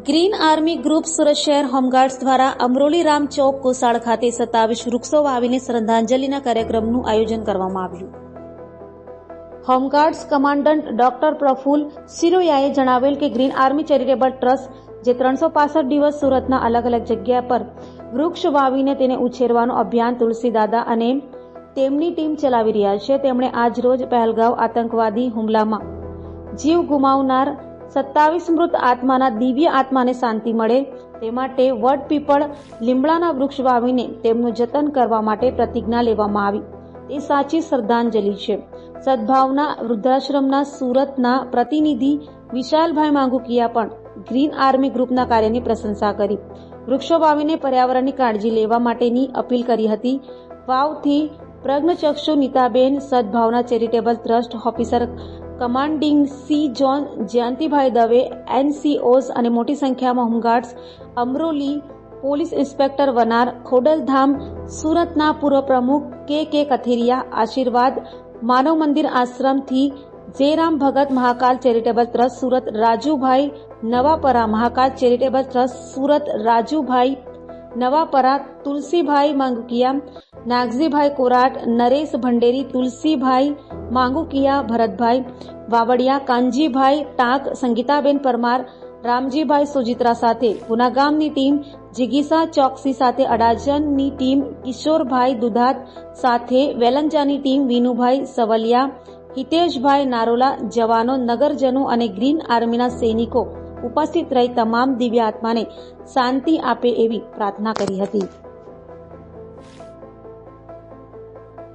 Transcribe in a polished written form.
Green army group Surat શહેર home guards દ્વારા અમરોલી રામ ચોક કોસાળ ખાતે 27 વૃક્ષો વાવીને શ્રદ્ધાંજલિના કાર્યક્રમનું આયોજન કરવામાં આવ્યું. હોમગાર્ડ્સ કમાન્ડન્ટ ડોક્ટર પ્રફુલ સિરોયાએ જણાવેલ કે ગ્રીન આર્મી ચેરિટેબલ ટ્રસ્ટ જે 365 દિવસ સુરતના અલગ અલગ જગ્યા પર વૃક્ષ વાવીને તેને ઉછેરવાનું અભિયાન તુલસી દાદા અને તેમની ટીમ ચલાવી રહ્યા છે. તેમણે આજ રોજ પહેલગાંવ આતંકવાદી હુમલામાં જીવ ગુમાવનાર 27 મૃત આત્માના દિવ્ય આત્માને શાંતિ મળે તે માટે વડ પીપળ લીમડાના વૃક્ષ વાવીને તેમનું જતન કરવા માટે પ્રતિજ્ઞા લેવામાં આવી. તે સાચી શ્રદ્ધાંજલિ છે. સદભાવના વૃદ્ધાશ્રમના સુરતના પ્રતિનિધિ વિશાલભાઈ માંગુકિયા પણ ગ્રીન આર્મી ગ્રુપના કાર્યની પ્રશંસા કરી. વૃક્ષો વાવીને પર્યાવરણની કાળજી લેવા માટેની અપીલ કરી હતી. વાવથી પ્રજ્ઞચક્ષુ Nitaben, Sadbhavna charitable trust officer commanding C zone Jayantibhai Dave, NCOs અને મોટી સંખ્યામાં home guards, Amroli police inspector Vanar, Khodaldham સુરતના પૂર્વ પ્રમુખ કે કથેરિયા, આશીર્વાદ માનવ મંદિર આશ્રમથી Jayram Bhagat, Mahakal charitable trust Surat, Rajubhai Navapara, Mahakal charitable trust Surat, Rajubhai Navapara, Tulsibhai Mangukiya, Nagjibhai Korat, Naresh Bhanderi, Tulsibhai Mangukiya, Bharatbhai Vavadiya, Kanjibhai Tank, Sangitaben Parmar, Ramjibhai Sujitra સાથે ગુનાગામની ટીમ, જિગીસા ચોકસી સાથે અડાજણની ટીમ, કિશોરભાઈ દુધાત સાથે વેલંજાની ટીમ, વિનુભાઈ સવલિયા, હિતેશભાઈ નારોલા, જવાનો, નગરજનો અને ગ્રીન આર્મીના સૈનિકો ઉપસ્થિત રહી તમામ દિવ્ય આત્માને શાંતિ આપે એવી પ્રાર્થના કરી હતી.